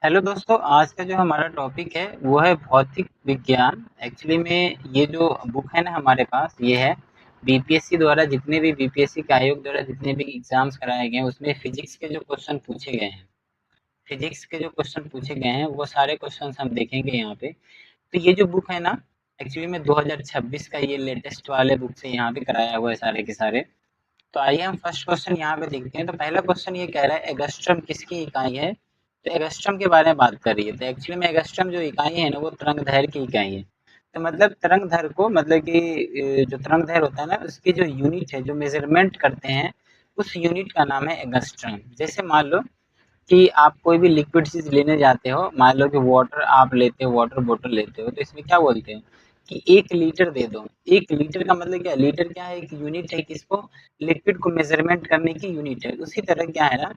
Hello दोस्तों, आज का जो हमारा टॉपिक है वो है भौतिक विज्ञान। एक्चुअली में ये जो बुक है ना हमारे पास, ये है बीपीएससी द्वारा, जितने भी बीपीएससी के आयोग द्वारा जितने भी एग्जाम्स कराए गए हैं उसमें फिजिक्स के जो क्वेश्चन पूछे गए हैं, फिजिक्स के जो क्वेश्चन पूछे गए हैं वो सारे क्वेश्चन हम देखेंगे यहाँ पे। तो ये जो बुक है ना, एक्चुअली में 2026 का ये लेटेस्ट वाले बुक से यहाँ पे कराया हुआ है सारे के सारे। तो आइए हम फर्स्ट क्वेश्चन यहाँ पे देखते हैं। तो पहला क्वेश्चन ये कह रहा है एंगस्ट्रम किसकी इकाई है। तो एंगस्ट्रम के बारे में बात कर रही है। तो एक्चुअली में एंगस्ट्रम जो इकाई है ना वो तरंगदैर्घ्य की इकाई है। तो मतलब तरंगदैर्घ्य को, मतलब कि जो तरंगदैर्घ्य होता है ना उसकी जो यूनिट है, जो मेजरमेंट करते हैं, उस यूनिट का नाम है एंगस्ट्रम। जैसे मान लो कि आप कोई भी लिक्विड चीज लेने जाते हो, मान लो कि वाटर आप लेते हो, वाटर बोतल लेते हो, तो इसमें क्या बोलते हैं कि 1 लीटर दे दो। 1 लीटर का मतलब क्या है, लीटर क्या है, एक यूनिट है किसको, लिक्विड को मेजरमेंट करने की यूनिट है। उसी तरह क्या है ना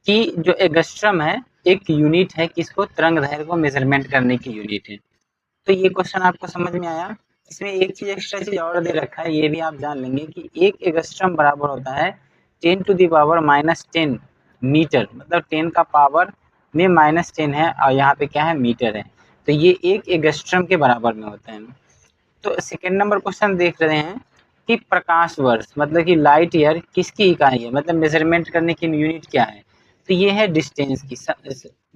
कि जो एंगस्ट्रम है एक यूनिट है किसको, तरंगदैर्घ्य को मेजरमेंट करने की यूनिट है। तो ये क्वेश्चन आपको समझ में आया। इसमें एक चीज एक्स्ट्रा चीज और दे रखा है, ये भी आप जान लेंगे कि एक एंगस्ट्रम बराबर होता है 10⁻⁻10 मीटर। मतलब 10 का पावर में -10 है और यहाँ पे क्या है, मीटर है। तो ये एक एंगस्ट्रम के बराबर में होता है। तो सेकेंड नंबर क्वेश्चन देख रहे हैं कि प्रकाश वर्ष मतलब कि लाइट ईयर किसकी इकाई है, मतलब मेजरमेंट करने की यूनिट क्या है। तो ये है डिस्टेंस की,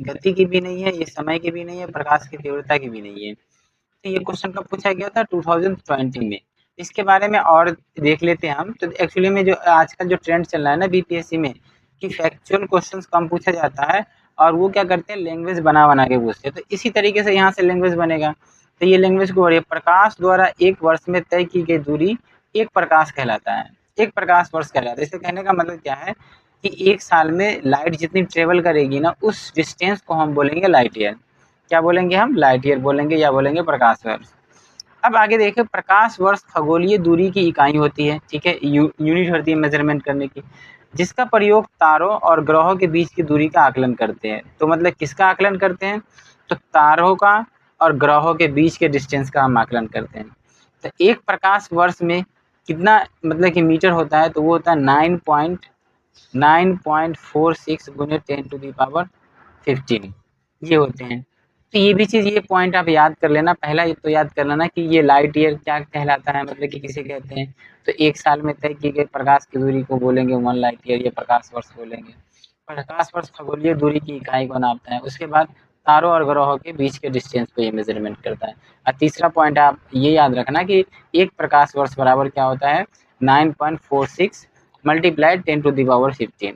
गति की भी नहीं है, ये समय की भी नहीं है, प्रकाश की तीव्रता की भी नहीं है। तो ये क्वेश्चन कब पूछा गया था, 2020 में। इसके बारे में और देख लेते हैं हम। तो एक्चुअली में जो आजकल जो ट्रेंड चल रहा है ना बीपीएससी में, कि फैक्चुअल क्वेश्चंस कम पूछा जाता है और वो क्या करते हैं, लैंग्वेज बना बना के पूछते हैं। तो इसी तरीके से यहाँ से लैंग्वेज बनेगा। तो ये लैंग्वेज को बढ़िया, प्रकाश द्वारा एक वर्ष में तय की गई दूरी एक प्रकाश कहलाता है, एक प्रकाश वर्ष कहलाता है। इसे कहने का मतलब क्या है कि एक साल में लाइट जितनी ट्रेवल करेगी ना, उस डिस्टेंस को हम बोलेंगे लाइट ईयर। क्या बोलेंगे हम, लाइट ईयर बोलेंगे या बोलेंगे प्रकाश वर्ष। अब आगे देखें, प्रकाश वर्ष खगोलीय दूरी की इकाई होती है, ठीक है, यूनिट होती है मेजरमेंट करने की, जिसका प्रयोग तारों और ग्रहों के बीच की दूरी का आकलन करते हैं। तो मतलब किसका आकलन करते हैं, तो तारों का और ग्रहों के बीच के डिस्टेंस का हम आकलन करते हैं। तो एक प्रकाश वर्ष में कितना मतलब कि मीटर होता है, तो वो होता है 9.46 गुने 10⁻15 ये होते हैं। तो ये भी चीज़, ये पॉइंट आप याद कर लेना। पहला ये तो याद कर लेना कि ये लाइट ईयर क्या कहलाता है, मतलब कि किसे कहते हैं। तो एक साल में तय की गई प्रकाश की दूरी को बोलेंगे 1 लाइट ईयर, या प्रकाश वर्ष बोलेंगे। प्रकाश वर्ष खगोलीय दूरी की इकाई को नापता है। उसके बाद तारों और ग्रहों के बीच के डिस्टेंस को ये मेजरमेंट करता है। और तीसरा पॉइंट आप ये याद रखना कि एक प्रकाश वर्ष बराबर क्या होता है, 9.46 मल्टीप्लाइड 10⁻15।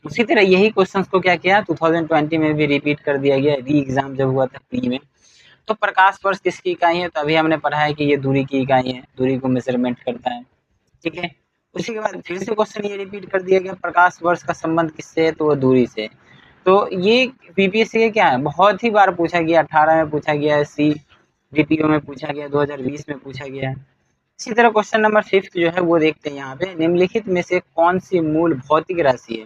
उसी तरह यही क्वेश्चंस को क्या किया, 2020 में भी रिपीट कर दिया गया, री एग्जाम जब हुआ था प्री में। तो प्रकाश वर्ष किसकी इकाई है, तो अभी हमने पढ़ा है कि ये दूरी की इकाई है, दूरी को मेजरमेंट करता है, ठीक है। उसी के बाद फिर से क्वेश्चन ये रिपीट कर दिया गया, प्रकाश वर्ष का संबंध किससे है, तो वो दूरी से। तो ये बीपीएससी के क्या है, बहुत ही बार पूछा गया, 18 में पूछा गया है, सी डीपीओ में पूछा गया, 2020 में पूछा गया है। इसी तरह क्वेश्चन नंबर 5 जो है वो देखते हैं यहाँ पे, निम्नलिखित में से कौन सी मूल भौतिक राशि है।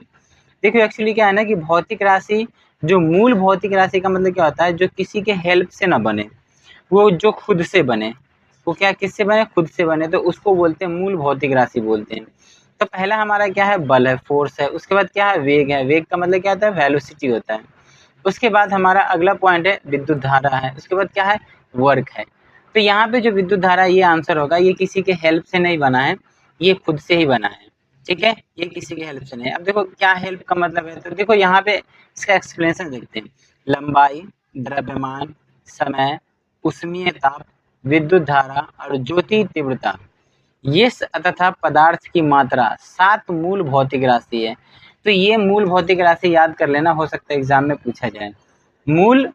देखिए एक्चुअली क्या है ना कि भौतिक राशि, जो मूल भौतिक राशि का मतलब क्या होता है, जो किसी के हेल्प से ना बने, वो जो खुद से बने, वो क्या किससे बने, खुद से बने, तो उसको बोलते हैं मूल भौतिक राशि बोलते हैं। तो पहला हमारा क्या है, बल है, फोर्स है। उसके बाद क्या है, वेग है। वेग का मतलब क्या होता है, वेलोसिटी होता है। उसके बाद हमारा अगला पॉइंट है विद्युत धारा है। उसके बाद क्या है, वर्क है। तो यहाँ पे जो विद्युत धारा, ये आंसर होगा, ये किसी के हेल्प से नहीं बना है, ये खुद से ही बना है, ठीक है, ये किसी के हेल्प से नहीं। अब देखो क्या हेल्प का मतलब है, तो देखो यहाँ पे इसका एक्सप्लेनेशन देखते हैं। लंबाई, द्रव्यमान, समय, उष्मीय ताप, विद्युत धारा और ज्योति तीव्रता, ये तथा पदार्थ की मात्रा 7 मूल भौतिक राशि है। तो ये मूल भौतिक राशि याद कर लेना, हो सकता है एग्जाम में पूछा जाए। मूल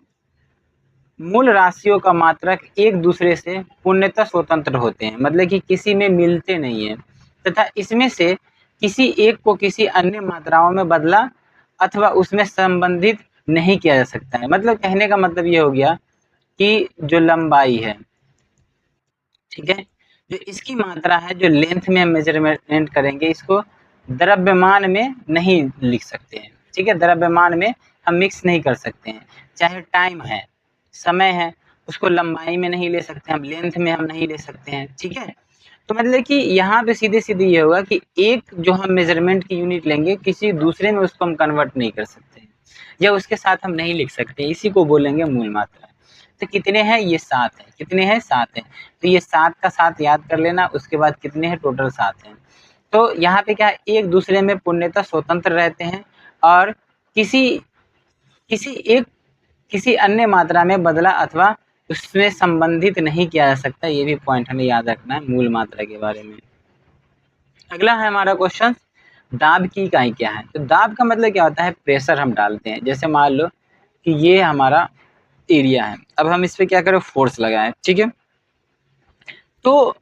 मूल राशियों का मात्रक एक दूसरे से पूर्णतः स्वतंत्र होते हैं, मतलब कि किसी में मिलते नहीं है, तथा इसमें से किसी एक को किसी अन्य मात्राओं में बदला अथवा उसमें संबंधित नहीं किया जा सकता है। मतलब कहने का मतलब ये हो गया कि जो लंबाई है, ठीक है, जो इसकी मात्रा है, जो लेंथ में हम मेजरमेंट करेंगे, इसको द्रव्यमान में नहीं लिख सकते हैं, ठीक है, द्रव्यमान में हम मिक्स नहीं कर सकते हैं। चाहे टाइम है, समय है, उसको लंबाई में नहीं ले सकते हम, लेंथ में हम नहीं ले सकते हैं, ठीक है। तो मतलब कि यहाँ पे सीधे सीधे ये होगा कि एक जो हम मेजरमेंट की यूनिट लेंगे, किसी दूसरे में उसको हम कन्वर्ट नहीं कर सकते हैं। या उसके साथ हम नहीं लिख सकते, इसी को बोलेंगे मूल मात्रा। तो कितने हैं, ये 7 है। कितने हैं, 7 है। तो ये 7 का 7 याद कर लेना, उसके बाद कितने हैं, टोटल 7 हैं। तो यहाँ पे क्या है, एक दूसरे में पूर्णतः स्वतंत्र रहते हैं और किसी किसी अन्य मात्रा में बदला अथवा उसमें संबंधित नहीं किया जा सकता। ये भी पॉइंट हमें याद रखना है मूल मात्रा के बारे में। अगला है हमारा क्वेश्चन, दाब की इकाई क्या है। तो दाब का मतलब क्या होता है, प्रेशर हम डालते हैं। जैसे मान लो कि ये हमारा एरिया है, अब हम इस पे क्या करें, फोर्स लगाएं, ठीक है। तो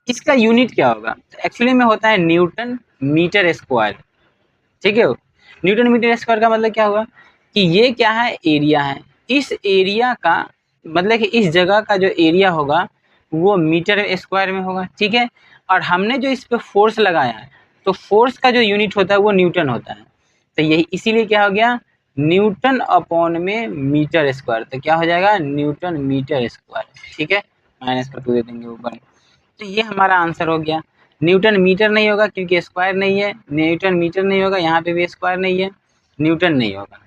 इसका यूनिट क्या होगा, तो एक्चुअली में होता है न्यूटन मीटर स्क्वायर, ठीक है। न्यूटन मीटर स्क्वायर का मतलब क्या हुआ कि ये क्या है, एरिया है। इस एरिया का मतलब कि इस जगह का जो एरिया होगा वो मीटर स्क्वायर में होगा, ठीक है। और हमने जो इस पे फोर्स लगाया है, तो फोर्स का जो यूनिट होता है वो न्यूटन होता है। तो यही इसीलिए क्या हो गया, न्यूटन अपॉन में मीटर स्क्वायर। तो क्या हो जाएगा, न्यूटन मीटर स्क्वायर, ठीक है। माइनस कर दे देंगे ऊपर। तो ये हमारा आंसर हो गया। न्यूटन मीटर नहीं होगा क्योंकि स्क्वायर नहीं है, न्यूटन मीटर नहीं होगा, यहाँ पे भी स्क्वायर नहीं है, न्यूटन नहीं होगा,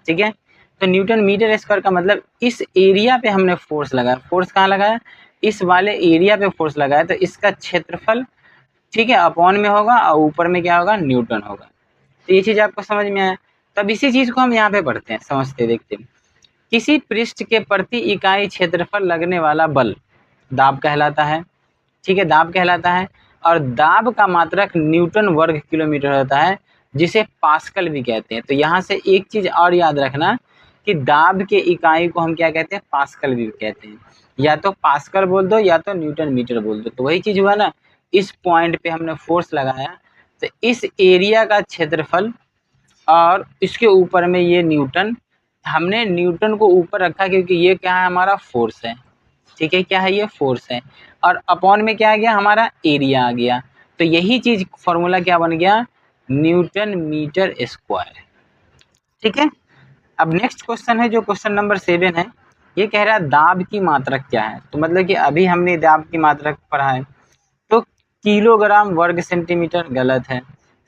ठीक है। तो न्यूटन मीटर स्क्वायर का मतलब इस एरिया पे हमने फोर्स लगाया। फोर्स कहाँ लगाया, इस वाले एरिया पे फोर्स लगाया, तो इसका क्षेत्रफल, ठीक है, अपॉन में होगा और ऊपर में क्या होगा, न्यूटन होगा। तो ये चीज़ आपको समझ में आया। तब इसी चीज़ को हम यहाँ पे पढ़ते हैं, समझते देखते हैं। किसी पृष्ठ के प्रति इकाई क्षेत्रफल लगने वाला बल दाब कहलाता है, ठीक है, दाब कहलाता है। और दाब का मात्रक न्यूटन वर्ग किलोमीटर होता है, जिसे पास्कल भी कहते हैं। तो यहाँ से एक चीज और याद रखना कि दाब के इकाई को हम क्या कहते हैं, पास्कल भी कहते हैं। या तो पास्कल बोल दो या तो न्यूटन मीटर बोल दो। तो वही चीज हुआ ना, इस पॉइंट पे हमने फोर्स लगाया, तो इस एरिया का क्षेत्रफल और इसके ऊपर में ये न्यूटन, हमने न्यूटन को ऊपर रखा क्योंकि ये क्या है, हमारा फोर्स है, ठीक है। क्या है, ये फोर्स है। और अपॉन में क्या आ गया, हमारा एरिया आ गया। तो यही चीज फॉर्मूला क्या बन गया, न्यूटन मीटर स्क्वायर, ठीक है। अब नेक्स्ट क्वेश्चन है जो क्वेश्चन नंबर 7 है। ये कह रहा है दाब की मात्रक क्या है। तो मतलब कि अभी हमने दाब की मात्रक पढ़ा है, तो किलोग्राम वर्ग सेंटीमीटर गलत है,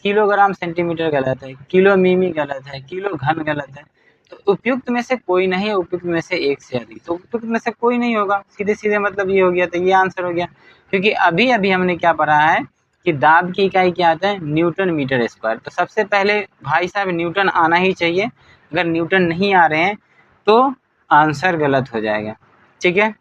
किलोग्राम सेंटीमीटर गलत है, किलो मिमी गलत है, किलो घन गलत है। तो उपयुक्त में से कोई नहीं है, उपयुक्त में से एक से अधिक। तो उपयुक्त में से कोई नहीं होगा, सीधे सीधे मतलब ये हो गया। तो ये आंसर हो गया, क्योंकि अभी अभी हमने क्या पढ़ा है कि दाब की इकाई क्या आता है, न्यूटन मीटर स्क्वायर। तो सबसे पहले भाई साहब न्यूटन आना ही चाहिए। अगर न्यूटन नहीं आ रहे हैं तो आंसर गलत हो जाएगा, ठीक है।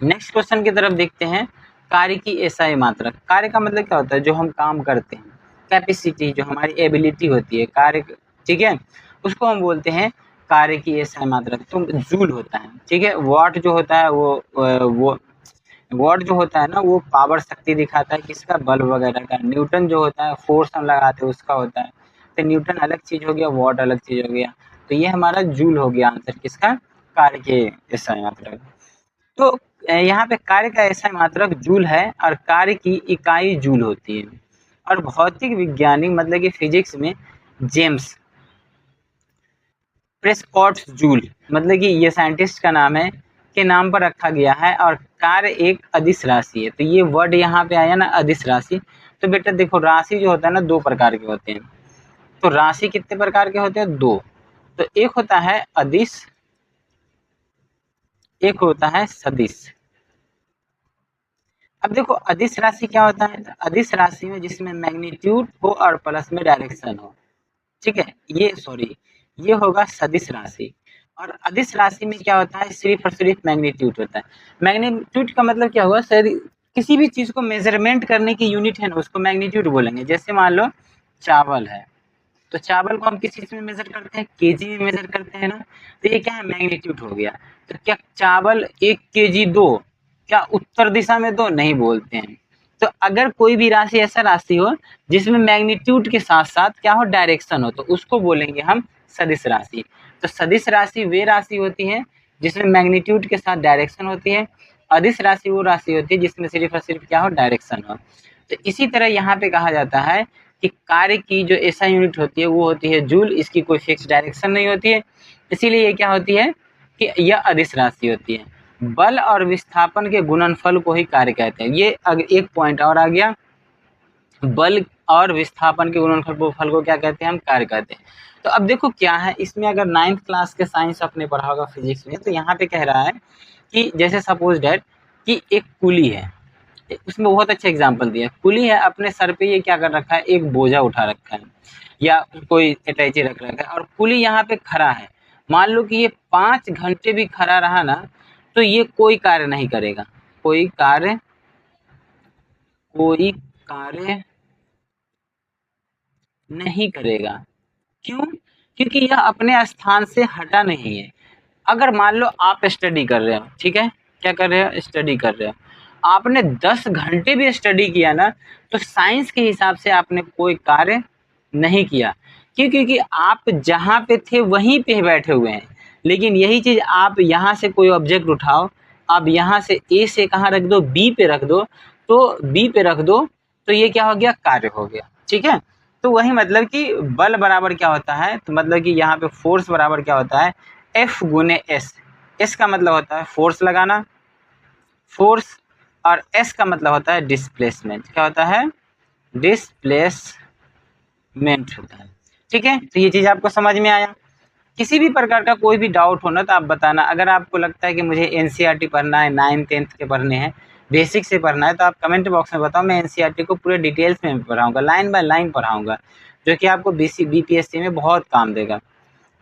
नेक्स्ट क्वेश्चन की तरफ देखते हैं। कार्य की एसआई मात्रक। कार्य का मतलब क्या होता है, जो हम काम करते हैं, कैपेसिटी, जो हमारी एबिलिटी होती है कार्य, ठीक है, उसको हम बोलते हैं कार्य की एसआई मात्रक। तो जूल होता है, ठीक है। वाट जो होता है वो वाट जो होता है ना, वो पावर शक्ति दिखाता है किसका, बल्ब वगैरह का। न्यूटन जो होता है फोर्स हम लगाते हैं उसका होता है। तो न्यूटन अलग चीज हो गया, वाट अलग चीज हो गया। तो ये हमारा जूल हो गया आंसर किसका, कार्य के एसआई मात्रक। तो यहाँ पे कार्य का ऐसा मात्रक जूल है और कार्य की इकाई जूल होती है। और भौतिक विज्ञानी मतलब कि फिजिक्स में जेम्स प्रेस्कॉट जूल, मतलब कि ये साइंटिस्ट का नाम है, के नाम पर रखा गया है। और कार्य एक अदिश राशि है। तो ये वर्ड यहाँ पे आया ना, अदिश राशि। तो बेटा देखो, राशि जो होता है ना, दो प्रकार के होते हैं। तो राशि कितने प्रकार के होते हैं, दो। तो एक होता है अदिश, एक होता है सदिश। अब देखो अदिश राशि क्या होता है, अदिश राशि में जिसमें मैग्नीट्यूड हो और प्लस में डायरेक्शन हो, ठीक है, ये सॉरी, ये होगा सदिश राशि। और अदिश राशि में क्या होता है, सिर्फ और सिर्फ मैग्नीट्यूड होता है। मैग्नीट्यूड का मतलब क्या हुआ, सर किसी भी चीज को मेजरमेंट करने की यूनिट है ना, उसको मैग्नीट्यूड बोलेंगे। जैसे मान लो चावल है, तो चावल को हम किस चीज में मेजर करते हैं, केजी में मेजर करते हैं ना। तो ये क्या है, मैग्नीट्यूड हो गया। तो क्या चावल 1 kg दो, क्या उत्तर दिशा में दो, नहीं बोलते हैं। तो अगर कोई भी राशि ऐसा राशि हो जिसमें मैग्नीट्यूड के साथ साथ क्या हो, डायरेक्शन हो, तो उसको बोलेंगे हम सदिश राशि। तो सदिश राशि वे राशि होती है जिसमें मैग्नीट्यूड के साथ डायरेक्शन होती है। अदिश राशि वो राशि होती है जिसमें सिर्फ और सिर्फ क्या हो, डायरेक्शन हो। तो इसी तरह यहाँ पे कहा जाता है कि कार्य की जो ऐसा यूनिट होती है वो होती है जूल। इसकी कोई फिक्स डायरेक्शन नहीं होती है, इसीलिए ये क्या होती है कि यह अदिश राशि होती है। बल और विस्थापन के गुणनफल को ही कार्य कहते हैं। ये एक पॉइंट और आ गया, बल और विस्थापन के गुणनफल को क्या कहते हैं, हम कार्य कहते हैं। तो अब देखो क्या है इसमें, अगर 9th क्लास के साइंस आपने पढ़ा होगा फिजिक्स में, तो यहाँ पे कह रहा है कि जैसे सपोज डैट कि एक कुली है, उसमें बहुत अच्छा एग्जांपल दिया है। कुली है, अपने सर पे ये क्या कर रखा है, एक बोझा उठा रखा है या कोई अटैची रख रखा है, और कुली यहाँ पे खड़ा है। मान लो कि ये 5 घंटे भी खड़ा रहा ना, तो ये कोई कार्य नहीं करेगा, कोई कार्य नहीं करेगा। क्यों? क्योंकि यह अपने स्थान से हटा नहीं है। अगर मान लो आप स्टडी कर रहे हो, ठीक है, क्या कर रहे हो, स्टडी कर रहे हो, आपने 10 घंटे भी स्टडी किया ना, तो साइंस के हिसाब से आपने कोई कार्य नहीं किया। क्यों? क्योंकि आप जहाँ पे थे वहीं पे बैठे हुए हैं। लेकिन यही चीज़ आप यहाँ से कोई ऑब्जेक्ट उठाओ, आप यहाँ से ए से कहाँ रख दो, बी पे रख दो, तो बी पे रख दो, तो ये क्या हो गया, कार्य हो गया। ठीक है, तो वही मतलब कि बल बराबर क्या होता है, तो मतलब कि यहाँ पे फोर्स बराबर क्या होता है, एफ गुने एस। एस का मतलब होता है फोर्स लगाना, फोर्स, और एस का मतलब होता है डिस्प्लेसमेंट। क्या होता है, डिस्प्लेसमेंट होता है। ठीक है, तो ये चीज़ आपको समझ में आया। किसी भी प्रकार का कोई भी डाउट हो ना, तो आप बताना। अगर आपको लगता है कि मुझे एनसीईआरटी पढ़ना है, 9th 10th के पढ़ने हैं, बेसिक से पढ़ना है, तो आप कमेंट बॉक्स में बताओ, मैं एनसीईआरटी को पूरे डिटेल्स में पढ़ाऊंगा, लाइन बाय लाइन पढ़ाऊंगा, जो कि आपको बीपीएससी में बहुत काम देगा।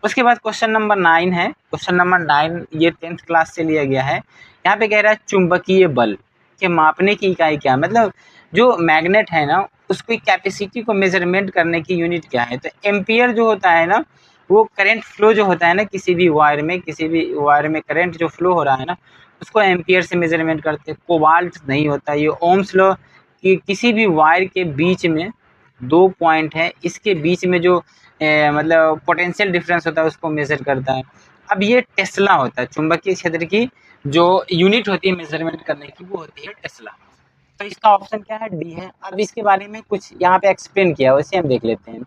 उसके बाद क्वेश्चन नंबर 9 है। क्वेश्चन नंबर 9 ये 10th क्लास से लिया गया है। यहाँ पे कह रहा है चुंबकीय बल के मापने की इकाई क्या, मतलब जो मैग्नेट है ना, उसकी कैपेसिटी को मेजरमेंट करने की यूनिट क्या है। तो एम्पियर जो होता है ना, वो करंट फ्लो जो होता है ना, किसी भी वायर में करंट जो फ्लो हो रहा है ना, उसको एम्पियर से मेजरमेंट करते हैं। कोबाल्ट नहीं होता, ये ओम्स लॉ कि किसी भी वायर के बीच में 2 पॉइंट है, इसके बीच में जो मतलब पोटेंशियल डिफरेंस होता है उसको मेजर करता है। अब ये टेस्ला होता है, चुंबकीय क्षेत्र की जो यूनिट होती है मेजरमेंट करने की, वो होती है टेस्ला। तो इसका ऑप्शन क्या है, डी है। अब इसके बारे में कुछ यहाँ पे एक्सप्लेन किया है, वैसे हम देख लेते हैं।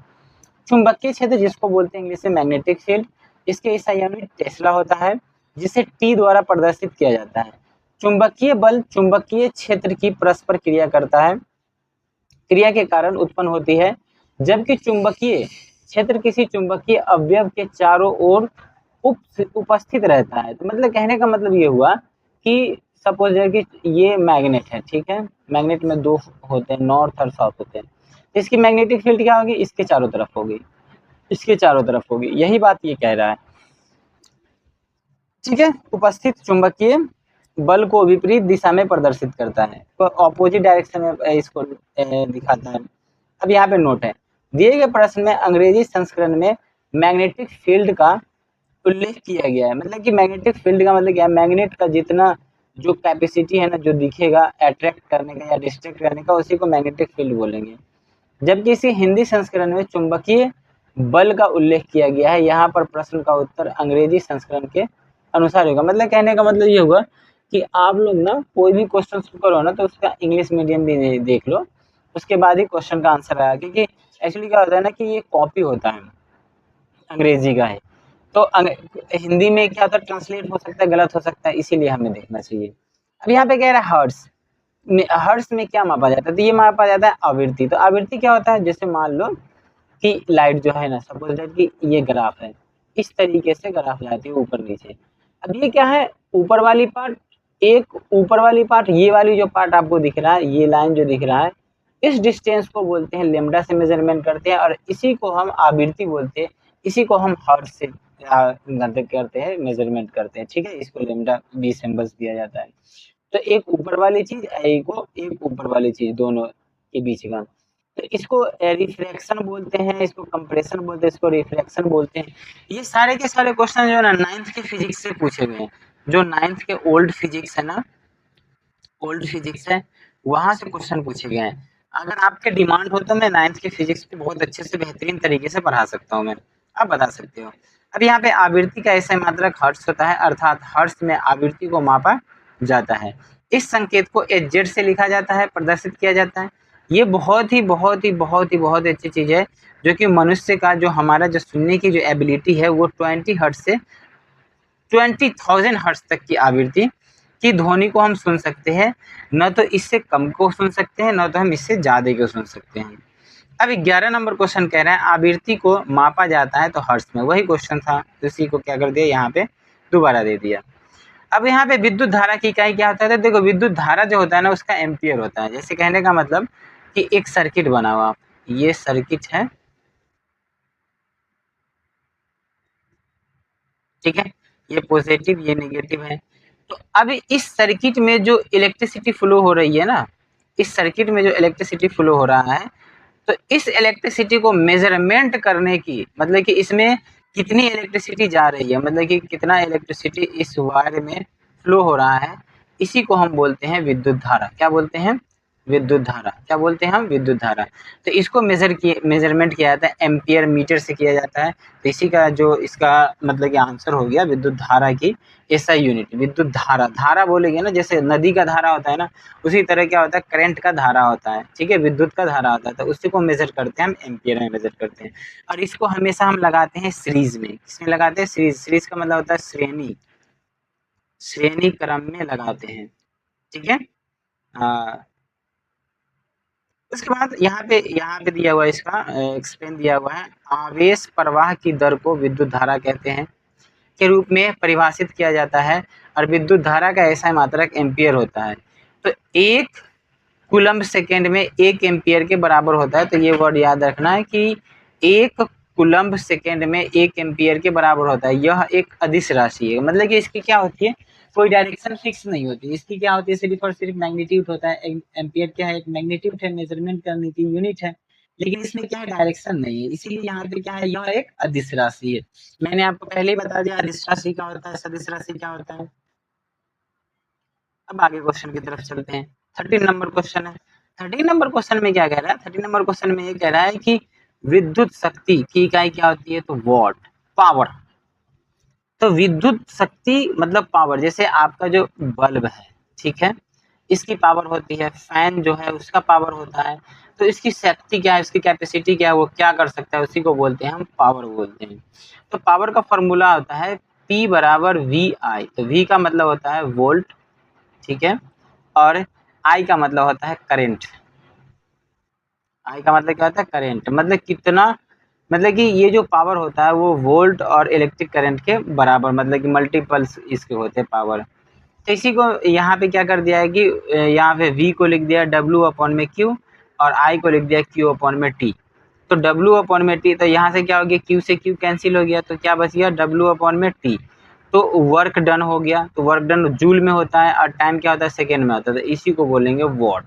चुंबकीय क्षेत्र जिसको बोलते हैं इंग्लिश में मैग्नेटिक फील्ड, इसके ईसा यूनिट टेस्ला होता है, जिसे टी द्वारा प्रदर्शित किया जाता है। चुंबकीय बल चुंबकीय क्षेत्र की परस्पर क्रिया करता है, क्रिया के कारण उत्पन्न होती है, जबकि चुंबकीय क्षेत्र किसी चुंबकीय अवयव के चारों ओर उपस्थित रहता है। तो मतलब कहने का मतलब ये हुआ कि सपोज है कि ये मैग्नेट है, ठीक है, मैग्नेट में 2 होते हैं, नॉर्थ और साउथ होते हैं। इसकी मैग्नेटिक फील्ड क्या होगी, इसके चारों तरफ होगी, इसके चारों तरफ होगी, यही बात ये कह रहा है। ठीक है, उपस्थित चुंबकीय बल को विपरीत दिशा में प्रदर्शित करता है, तो ऑपोजिट डायरेक्शन में इसको दिखाता है। अब यहाँ पे नोट है, दिए गए प्रश्न में अंग्रेजी संस्करण में मैग्नेटिक फील्ड का उल्लेख किया गया है। मतलब कि मैग्नेटिक फील्ड का मतलब क्या है, मैग्नेट का जितना जो कैपेसिटी है ना, जो दिखेगा अट्रैक्ट करने का या डिस्ट्रैक्ट करने का, उसी को मैग्नेटिक फील्ड बोलेंगे। जबकि इसी हिंदी संस्करण में चुंबकीय बल का उल्लेख किया गया है। यहाँ पर प्रश्न का उत्तर अंग्रेजी संस्करण के अनुसार होगा। मतलब कहने का मतलब ये होगा कि आप लोग ना कोई भी क्वेश्चन करो ना, तो उसका इंग्लिश मीडियम भी देख लो, उसके बाद ही क्वेश्चन का आंसर आया। क्योंकि एक्चुअली क्या होता है ना कि ये कॉपी होता है, अंग्रेजी का है, तो हिंदी में क्या होता है, ट्रांसलेट हो सकता है, गलत हो सकता है, इसीलिए हमें देखना चाहिए। अब यहाँ पे कह रहा है हर्ट्ज में, हर्ट्ज में क्या मापा जाता है, तो ये मापा जाता है आवृत्ति। तो आवृत्ति क्या होता है, जैसे मान लो कि लाइट जो है ना, सपोज दैट कि ये ग्राफ है, इस तरीके से ग्राफ जाती है ऊपर नीचे। अब ये क्या है, ऊपर वाली पार्ट, एक ऊपर वाली पार्ट, ये वाली जो पार्ट आपको दिख रहा है, ये लाइन जो दिख रहा है, इस डिस्टेंस को बोलते हैं लेमडा से मेजरमेंट करते हैं, और इसी को हम आवृत्ति बोलते हैं, इसी को हम हर्ट्ज से करते हैं, मेजरमेंट करते हैं। ठीक है, इसको लेमडा 20 सिंबल्स दिया जाता है। तो एक ऊपर वाली चीज, एक ऊपर वाली चीज, दोनों के बीच का, तो इसको रिफ्रैक्शन बोलते हैं, इसको कंप्रेशन बोलते हैं, इसको रिफ्रैक्शन बोलते हैं। ये सारे के सारे क्वेश्चन जो है ना 9th के फिजिक्स से पूछे गए हैं। जो 9th के ओल्ड फिजिक्स है ना, ओल्ड फिजिक्स है, वहां से क्वेश्चन पूछे गए हैं। अगर आपके डिमांड हो तो मैं 9th के फिजिक्स को बहुत अच्छे से बेहतरीन तरीके से पढ़ा सकता हूँ, मैं, आप बता सकते हो। अब यहाँ पे आवृत्ति का ऐसा मात्रक हर्ट्ज होता है, अर्थात हर्ट्ज में आवृत्ति को मापा जाता है। इस संकेत को एच से लिखा जाता है, प्रदर्शित किया जाता है। ये बहुत ही अच्छी चीज है, जो कि मनुष्य का जो हमारा जो सुनने की जो एबिलिटी है, वो 20 हर्ट्ज से 20,000 हर्ट्ज तक की आवृत्ति की ध्वनि को हम सुन सकते हैं। न तो इससे कम को सुन सकते हैं, न तो हम इससे ज़्यादा को सुन सकते हैं। अब 11 नंबर क्वेश्चन कह रहे हैं आवृत्ति को मापा जाता है तो हर्ट्ज में, वही क्वेश्चन था, उसी को क्या कर दिया यहाँ पे दोबारा दे दिया। अब यहाँ पे विद्युत धारा की इकाई क्या होता है, तो देखो विद्युत धारा जो होता है ना उसका एम्पियर होता है। जैसे कहने का मतलब कि एक सर्किट बना हुआ, ये सर्किट है, ठीक है, ये पॉजिटिव ये नेगेटिव है। तो अब इस सर्किट में जो इलेक्ट्रिसिटी फ्लो हो रही है ना, इस सर्किट में जो इलेक्ट्रिसिटी फ्लो हो रहा है, तो इस इलेक्ट्रिसिटी को मेजरमेंट करने की, मतलब कि इसमें कितनी इलेक्ट्रिसिटी जा रही है, मतलब कि कितना इलेक्ट्रिसिटी इस वायर में फ्लो हो रहा है, इसी को हम बोलते हैं विद्युत धारा। क्या बोलते हैं? विद्युत धारा। क्या बोलते हैं हम? विद्युत धारा। तो इसको मेजरमेंट किया जाता है, एम्पियर मीटर से किया जाता है। तो इसी का जो इसका मतलब कि आंसर हो गया विद्युत धारा की एसआई यूनिट। विद्युत धारा, धारा बोलेंगे ना, जैसे नदी का धारा होता है ना, उसी तरह क्या होता है, करंट का धारा होता है, ठीक है, विद्युत का धारा होता है, तो उसी को मेजर करते हैं हम, एम्पियर में मेजर करते हैं। और इसको हमेशा हम लगाते हैं सीरीज में। किसमें लगाते हैं? सीरीज। सीरीज का मतलब होता है श्रेणी, श्रेणी क्रम में लगाते हैं, ठीक है। हाँ, उसके बाद यहाँ पे दिया हुआ है, इसका एक्सप्लेन दिया हुआ है, आवेश प्रवाह की दर को विद्युत धारा कहते हैं के रूप में परिभाषित किया जाता है, और विद्युत धारा का ऐसा मात्रक एम्पियर होता है। तो एक कूलम्ब सेकेंड में 1 एम्पियर के बराबर होता है। तो ये वर्ड याद रखना है कि 1 कूलम्ब सेकेंड में 1 एम्पियर के बराबर होता है। यह एक अदिश राशि है, मतलब कि इसकी क्या होती है, कोई डायरेक्शन फिक्स नहीं होती, इसकी क्या होती है, सिर्फ और सिर्फ मैग्नीट्यूड होता है। एम्पियर क्या है? एक मैग्नीट्यूड है, मेजरमेंट करने की यूनिट है, लेकिन इसमें क्या है, डायरेक्शन नहीं है, इसीलिए यहाँ पे क्या है, यह एक अदिश राशि है। मैंने आपको पहले ही बता दिया अदिश राशि क्या होता है, सदिश राशि क्या होता है। अब आगे क्वेश्चन की तरफ चलते हैं। 13 नंबर क्वेश्चन है। 13 नंबर क्वेश्चन में क्या कह रहा है? 13 नंबर क्वेश्चन में ये कह रहा है कि विद्युत शक्ति की इकाई क्या होती है, तो वॉट, पावर। तो विद्युत शक्ति मतलब पावर। जैसे आपका जो बल्ब है, ठीक है, इसकी पावर होती है, फैन जो है उसका पावर होता है, तो इसकी शक्ति क्या है, इसकी कैपेसिटी क्या है, वो क्या कर सकता है, उसी को बोलते हैं हम पावर बोलते हैं। तो पावर का फॉर्मूला होता है P बराबर वी आई। तो V का मतलब होता है वोल्ट, ठीक है, और आई का मतलब होता है करंट। आई का मतलब क्या होता है? करंट। मतलब कितना, मतलब कि ये जो पावर होता है वो वोल्ट और इलेक्ट्रिक करंट के बराबर, मतलब कि मल्टीपल्स इसके होते हैं पावर। तो इसी को यहाँ पे क्या कर दिया है कि यहाँ पे V को लिख दिया W अपॉन में Q, और I को लिख दिया Q अपॉन में T। तो W अपॉन में T, तो यहाँ से क्या हो गया, Q से Q कैंसिल हो गया, तो क्या बच गया, W अपॉन में T। तो वर्क डन हो गया। तो वर्क डन जूल में होता है, और टाइम क्या होता है, सेकेंड में होता है, तो इसी को बोलेंगे वॉट।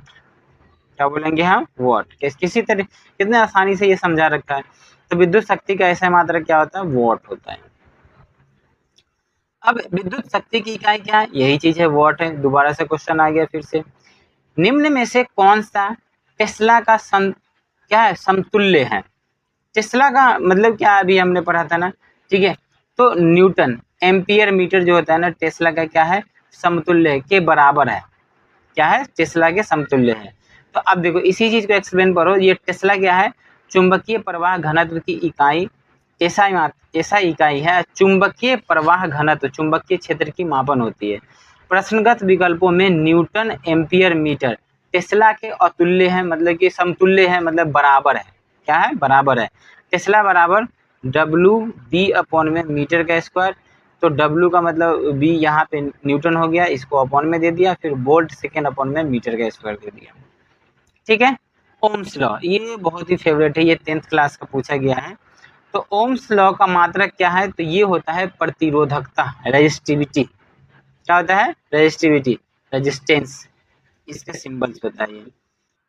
क्या बोलेंगे हम? वॉट। किसी तरह कितने आसानी से ये समझा रखा है। तो विद्युत शक्ति का ऐसा मात्रक क्या होता है, वॉट होता है। अब विद्युत शक्ति की इकाई क्या है, यही चीज है, वॉट है। दोबारा से क्वेश्चन आ गया फिर से, निम्न में से कौन सा टेस्ला का क्या है, समतुल्य है। टेस्ला का मतलब क्या, अभी हमने पढ़ा था ना, ठीक है। तो न्यूटन एम्पियर मीटर जो होता है ना, टेस्ला का क्या है, समतुल्य है, के बराबर है। क्या है? टेस्ला के समतुल्य है। तो अब देखो इसी चीज को एक्सप्लेन करो, ये टेस्ला क्या है, चुंबकीय प्रवाह घनत्व की इकाई। ऐसा इकाई है, चुंबकीय प्रवाह घनत्व, चुंबकीय क्षेत्र की मापन होती है। प्रश्नगत विकल्पों में न्यूटन एम्पियर मीटर टेस्ला के अतुल्य है, मतलब कि समतुल्य है, मतलब बराबर है। क्या है? बराबर है। टेस्ला बराबर डब्ल्यू बी अपॉन में मीटर का स्क्वायर। तो डब्ल्यू का मतलब बी यहाँ पे न्यूटन हो गया, इसको अपॉन में दे दिया, फिर वोल्ट सेकेंड अपॉन में मीटर का स्क्वायर दे दिया, ठीक है। ओम्स लॉ, ये बहुत ही फेवरेट है, ये 10th क्लास का पूछा गया है। तो ओम्स लॉ का मात्रक क्या है, तो ये होता है प्रतिरोधकता, रेजिस्टिविटी। क्या होता है? रेजिस्टिविटी, रेजिस्टेंस, इसके सिंबल्स बताइए।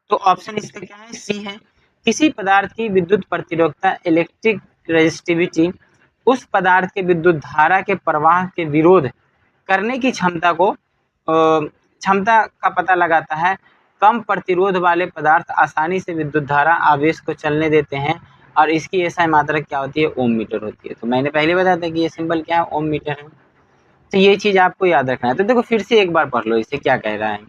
तो ऑप्शन इसका क्या है, सी है। किसी पदार्थ की विद्युत प्रतिरोधकता, इलेक्ट्रिक रेजिस्टिविटी, उस पदार्थ के विद्युत धारा के प्रवाह के विरोध करने की क्षमता को क्षमता का पता लगाता है। कम प्रतिरोध वाले पदार्थ आसानी से विद्युत धारा आवेश को चलने देते हैं, और इसकी एसआई मात्रक क्या होती है, ओम मीटर होती है। तो मैंने पहले बताया था कि ये सिंबल क्या है, ओम मीटर है। तो ये चीज आपको याद रखना है। तो देखो फिर से एक बार पढ़ लो, इसे क्या कह रहा है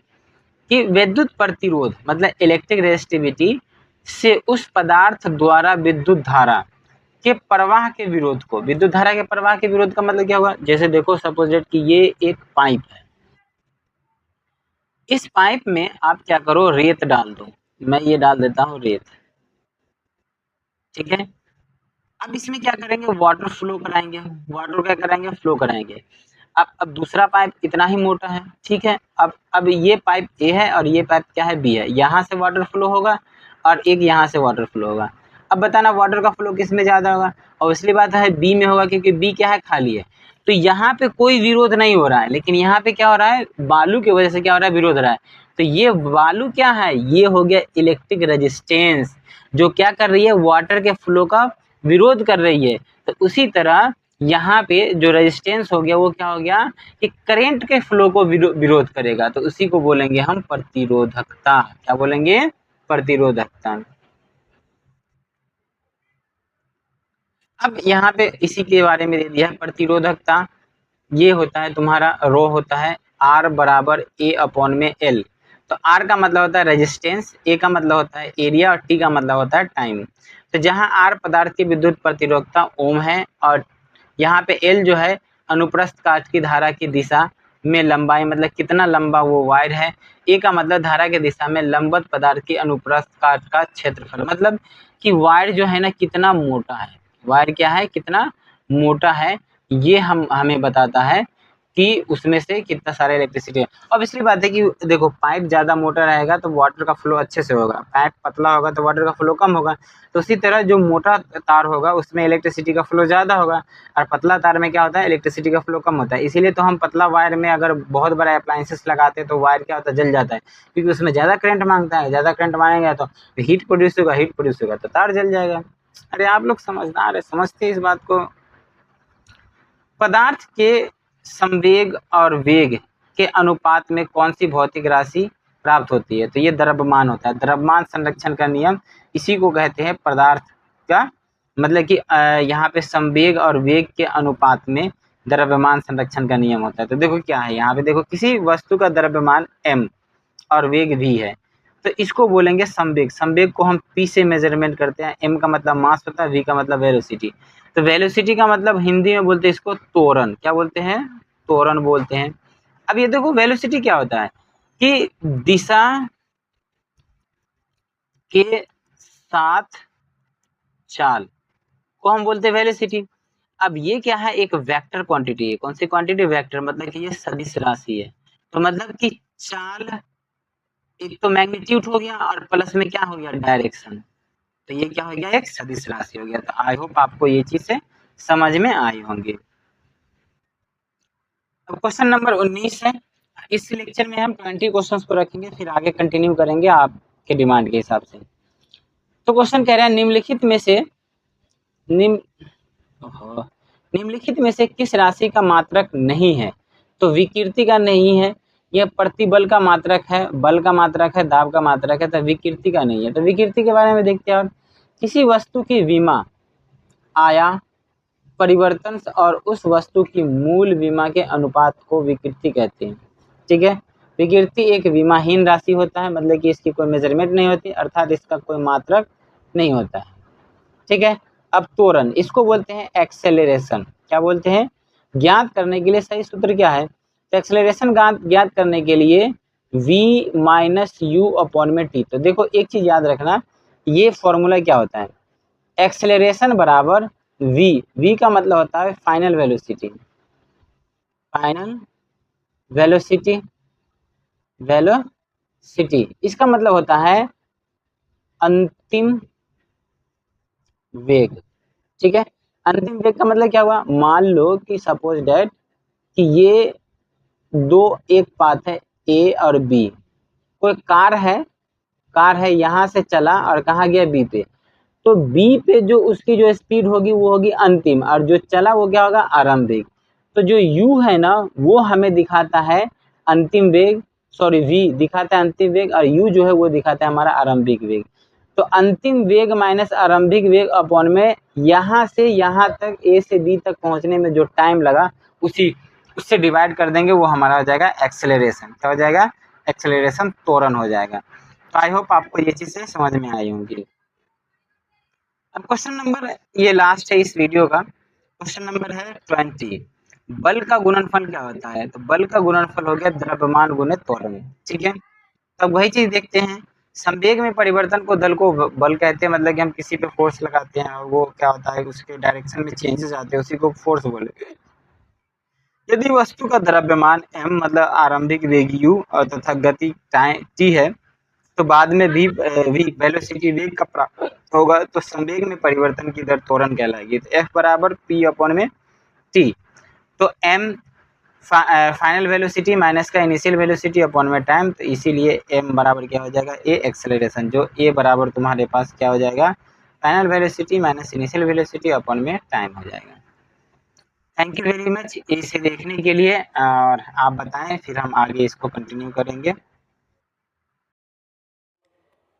कि विद्युत प्रतिरोध मतलब इलेक्ट्रिक रेजिस्टिविटी से उस पदार्थ द्वारा विद्युत धारा के प्रवाह के विरोध को, विद्युत धारा के प्रवाह के विरोध का मतलब क्या होगा, जैसे देखो सपोज कि ये एक पाइप है, इस पाइप में आप क्या करो, रेत डाल दो। मैं ये डाल देता हूँ रेत, ठीक है। अब इसमें क्या करेंगे, वाटर फ्लो कराएंगे, वाटर क्या कराएंगे, फ्लो कराएंगे। अब दूसरा पाइप इतना ही मोटा है, ठीक है। अब ये पाइप ए है और ये पाइप क्या है, बी है। यहाँ से वाटर फ्लो होगा और एक यहाँ से वाटर फ्लो होगा। अब बताना वाटर का फ्लो किस में ज़्यादा होगा, ऑब्वियसली बात है बी में होगा, क्योंकि बी क्या है, खाली है। तो यहाँ पे कोई विरोध नहीं हो रहा है, लेकिन यहाँ पे क्या हो रहा है, बालू की वजह से क्या हो रहा है, विरोध हो रहा है। तो ये बालू क्या है, ये हो गया इलेक्ट्रिक रेजिस्टेंस, जो क्या कर रही है, वाटर के फ्लो का विरोध कर रही है। तो उसी तरह यहाँ पे जो रेजिस्टेंस हो गया वो क्या हो गया, कि करंट के फ्लो को विरोध करेगा। तो उसी को बोलेंगे हम प्रतिरोधकता। क्या बोलेंगे, प्रतिरोधकता। अब यहाँ पे इसी के बारे में दे दिया है प्रतिरोधकता। ये होता है तुम्हारा रो होता है R बराबर A अपॉन में L। तो R का मतलब होता है रेजिस्टेंस, A का मतलब होता है एरिया और T का मतलब होता है टाइम। तो जहाँ R पदार्थ की विद्युत प्रतिरोधकता ओम है और यहाँ पे L जो है अनुप्रस्थ काट की धारा की दिशा में लंबाई, मतलब कितना लंबा वो वायर है। A का मतलब धारा की दिशा में लंबवत पदार्थ की अनुप्रस्थ काट का क्षेत्रफल, मतलब कि वायर जो है ना कितना मोटा है, वायर क्या है, कितना मोटा है, ये हमें बताता है कि उसमें से कितना सारा इलेक्ट्रिसिटी है। अब इसलिए बात है कि देखो पाइप ज़्यादा मोटा रहेगा तो वाटर का फ्लो अच्छे से होगा, पाइप पतला होगा तो वाटर का फ्लो कम होगा। तो उसी तरह जो मोटा तार होगा उसमें इलेक्ट्रिसिटी का फ्लो ज़्यादा होगा और पतला तार में क्या होता है, इलेक्ट्रिसिटी का फ्लो कम होता है। इसीलिए तो हम पतला वायर में अगर बहुत बड़ा अप्लायंसेस लगाते हैं तो वायर क्या होता है, जल जाता है, क्योंकि उसमें ज़्यादा करंट मांगता है। ज़्यादा करंट मांगेगा तो हीट प्रोड्यूस होगा तो तार जल जाएगा। अरे आप लोग समझदार है, समझते हैं इस बात को। पदार्थ के संवेग और वेग के अनुपात में कौन सी भौतिक राशि प्राप्त होती है, तो ये द्रव्यमान होता है। द्रव्यमान संरक्षण का नियम, इसी को कहते हैं पदार्थ का, मतलब कि यहाँ पे संवेग और वेग के अनुपात में द्रव्यमान संरक्षण का नियम होता है। तो देखो क्या है, यहाँ पे देखो किसी वस्तु का द्रव्यमान m और वेग v है, तो इसको बोलेंगे संवेग। संवेग को हम p से मेजरमेंट करते हैं, m का मतलब मास होता है, v का मतलब वेलोसिटी। तो वेलोसिटी का मतलब हिंदी में बोलते हैं इसको त्वरण, क्या बोलते हैं, त्वरण बोलते हैं। अब ये देखो वेलोसिटी क्या होता है, कि दिशा के साथ चाल को हम बोलते हैं वेलोसिटी। अब ये क्या है, एक वेक्टर क्वांटिटी है। कौन सी क्वांटिटी, वेक्टर, मतलब कि ये सदिश राशि है। तो मतलब कि चाल एक तो मैग्नीट्यूड हो गया और प्लस में क्या हो गया, डायरेक्शन। तो ये क्या हो गया, एक सदिश राशि हो गया। तो आई होप आपको ये चीजें समझ में आई होंगी। अब क्वेश्चन नंबर 19 है। इस लेक्चर में हम 20 क्वेश्चंस को रखेंगे, फिर आगे कंटिन्यू करेंगे आपके डिमांड के हिसाब से। तो क्वेश्चन कह रहा है निम्नलिखित में से किस राशि का मात्रक नहीं है, तो विकृति का नहीं है, यह प्रतिबल का मात्रक है, बल का मात्रक है, दाब का मात्रक है, तो विकृति का नहीं है। तो विकृति के बारे में देखते हैं। और किसी वस्तु की विमा आया परिवर्तन और उस वस्तु की मूल विमा के अनुपात को विकृति कहते हैं। ठीक है, विकृति एक विमाहीन राशि होता है, मतलब कि इसकी कोई मेजरमेंट नहीं होती, अर्थात इसका कोई मात्रक नहीं होता है। ठीक है। अब त्वरण, इसको बोलते हैं एक्सेलरेशन। क्या बोलते हैं, ज्ञात करने के लिए सही सूत्र क्या है, तो एक्सेलरेशन ज्ञात करने के लिए v माइनस यू अपॉन में टी। तो देखो एक चीज याद रखना, ये फॉर्मूला क्या होता है, एक्सेलरेशन बराबर v का मतलब होता है फाइनल वेलोसिटी, वेलोसिटी इसका मतलब होता है अंतिम वेग। ठीक है, अंतिम वेग का मतलब क्या हुआ, मान लो कि सपोज डेट कि ये दो एक पाथ है ए और बी, कोई कार है यहाँ से चला और कहाँ गया, बी पे। तो बी पे जो उसकी जो स्पीड होगी वो होगी अंतिम, और जो चला वो क्या होगा, आरंभिक। तो जो u है ना वो हमें दिखाता है अंतिम वेग, सॉरी v दिखाता है अंतिम वेग, और u जो है वो दिखाता है हमारा आरंभिक वेग। तो अंतिम वेग माइनस आरंभिक वेग अपॉन में यहाँ से यहाँ तक a से b तक पहुँचने में जो टाइम लगा उससे डिवाइड कर देंगे, वो हमारा हो जाएगा एक्सेलरेशन। क्या हो जाएगा, एक्सेलरेशन, त्वरण हो जाएगा। तो आई होप आपको ये चीजें समझ में आई होंगी। अब क्वेश्चन नंबर, ये लास्ट है इस वीडियो का, क्वेश्चन नंबर है 20। बल का गुणनफल क्या होता है, तो बल का गुणनफल हो गया द्रव्यमान गुणित त्वरण। ठीक है, तब वही चीज देखते हैं। संवेग में परिवर्तन को दल को बल कहते हैं, मतलब कि हम किसी पे फोर्स लगाते हैं और वो क्या होता है उसके डायरेक्शन में चेंजेस आते हैं, उसी को फोर्स बोले। यदि वस्तु का द्रव्यमान m मतलब आरंभिक वेग u और तथा गति टाइम t है, तो बाद में v वेलोसिटी वेग का प्राप्त होगा, तो संवेग में परिवर्तन की दर त्वरण कहलाएगी। तो f बराबर p अपॉन में t, तो m फाइनल वेलोसिटी माइनस का इनिशियल वेलोसिटी अपॉन में टाइम, तो इसीलिए m बराबर क्या हो जाएगा a एक्सेलरेशन, जो a बराबर तुम्हारे पास क्या हो जाएगा final velocity minus initial velocity upon में टाइम हो जाएगा। थैंक यू वेरी मच इसे देखने के लिए, और आप बताएं फिर हम आगे इसको कंटिन्यू करेंगे।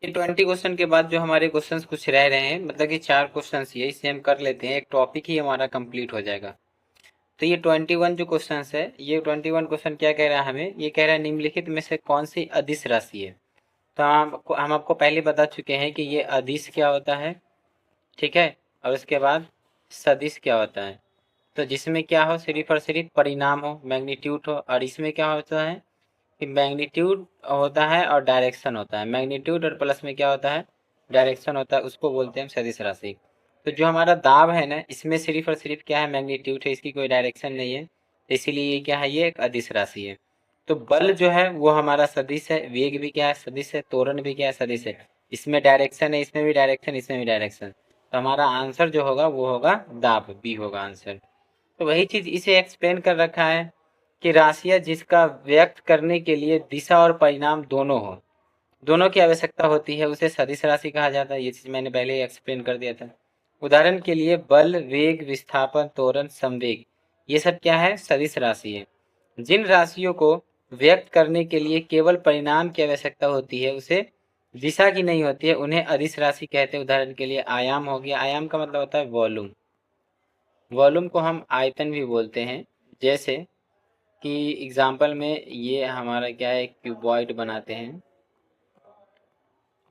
ये 20 क्वेश्चन के बाद जो हमारे क्वेश्चंस कुछ रह रहे हैं, मतलब कि 4 क्वेश्चंस ये इसे हम कर लेते हैं, एक टॉपिक ही हमारा कंप्लीट हो जाएगा। तो ये 21 जो क्वेश्चंस है, ये 21 क्वेश्चन क्या कह रहा है हमें, ये कह रहा है निम्नलिखित में से कौन सी अदिश राशि है। तो हम आपको पहले बता चुके हैं कि ये अदिश क्या होता है, ठीक है, और उसके बाद सदिश क्या होता है। तो जिसमें क्या हो, सिर्फ और सिर्फ परिणाम हो, मैग्नीट्यूड हो, और इसमें क्या होता है कि मैग्नीट्यूड होता है और डायरेक्शन होता है, मैग्नीट्यूड और प्लस में क्या होता है डायरेक्शन होता है, उसको बोलते हैं हम सदिश राशि। तो जो हमारा दाब है ना, इसमें सिर्फ और सिर्फ क्या है मैग्नीट्यूड है, इसकी कोई डायरेक्शन नहीं है, तो इसीलिए ये क्या है, ये एक अदिश राशि है। तो बल जो है वो हमारा सदिश है, वेग भी क्या है सदिश है, त्वरण भी क्या है सदिश है, इसमें डायरेक्शन है, इसमें भी डायरेक्शन, इसमें भी डायरेक्शन, तो हमारा आंसर जो होगा वो होगा दाब, बी होगा आंसर। तो वही चीज इसे एक्सप्लेन कर रखा है कि राशियां जिसका व्यक्त करने के लिए दिशा और परिणाम दोनों हो, दोनों की आवश्यकता होती है, उसे सदिश राशि कहा जाता है। ये चीज मैंने पहले ही एक्सप्लेन कर दिया था। उदाहरण के लिए बल, वेग, विस्थापन, त्वरण, संवेग, ये सब क्या है सदिश राशि है। जिन राशियों को व्यक्त करने के लिए केवल परिणाम की आवश्यकता होती है, उसे दिशा की नहीं होती है, उन्हें अदिश राशि कहते हैं। उदाहरण के लिए आयाम हो गया, आयाम का मतलब होता है वॉल्यूम, वॉल्यूम को हम आयतन भी बोलते हैं। जैसे कि एग्जाम्पल में ये हमारा क्या है क्यूबॉइड बनाते हैं,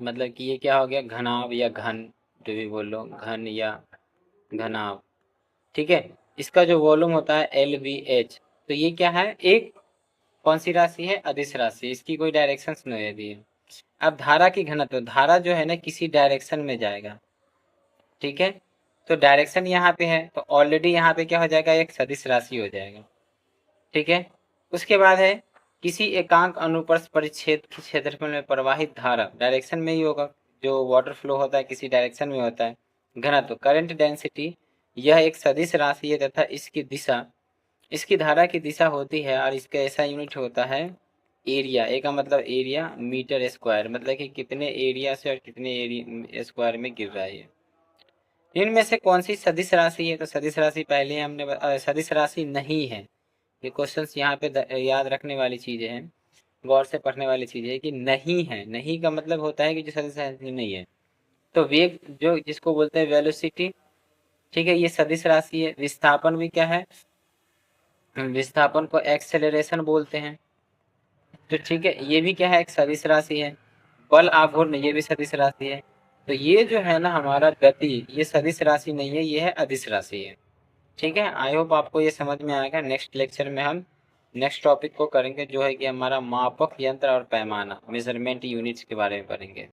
मतलब कि ये क्या हो गया घनाभ या घन, जो भी बोल लो घन या घनाभ, ठीक है। इसका जो वॉल्यूम होता है LVH, तो ये क्या है एक कौन सी राशि है अदिश राशि, इसकी कोई डायरेक्शन नहीं रहती है। अब धारा की घनत्व, धारा जो है ना किसी डायरेक्शन में जाएगा, ठीक है, तो डायरेक्शन यहाँ पे है, तो ऑलरेडी यहाँ पे क्या हो जाएगा एक सदिश राशि हो जाएगा, ठीक है। उसके बाद है किसी एकांक अनुप्रस्थ परिच्छेद के क्षेत्रफल में प्रवाहित धारा, डायरेक्शन में ही होगा, जो वाटर फ्लो होता है किसी डायरेक्शन में होता है। घनत्व करंट डेंसिटी, यह एक सदिश राशि है तथा इसकी दिशा, इसकी धारा की दिशा होती है, और इसका ऐसा यूनिट होता है एरिया, ए का मतलब एरिया, मीटर स्क्वायर, मतलब कि कितने एरिया से और कितने एरिया स्क्वायर में गिर रहा है। इनमें से कौन सी सदिश राशि है, तो सदिश राशि पहले हमने सदिश राशि नहीं है। ये क्वेश्चंस यहाँ पे याद रखने वाली चीजें हैं, गौर से पढ़ने वाली चीजें है कि नहीं है, नहीं का मतलब होता है कि जो सदिश राशि नहीं है। तो वेग जो जिसको बोलते हैं वेलोसिटी, ठीक है, ये सदिश राशि है। विस्थापन भी क्या है, विस्थापन को एक्सेलरेशन बोलते हैं, तो ठीक है, ये भी क्या है एक सदिश राशि है। बल आघूर्ण, ये भी सदिश राशि है। तो ये जो है ना हमारा गति, ये सदिश राशि नहीं है, ये है अदिश राशि है, ठीक है। आई होप आपको ये समझ में आएगा। नेक्स्ट लेक्चर में हम नेक्स्ट टॉपिक को करेंगे, जो है कि हमारा मापक यंत्र और पैमाना, मेजरमेंट यूनिट्स के बारे में पढ़ेंगे।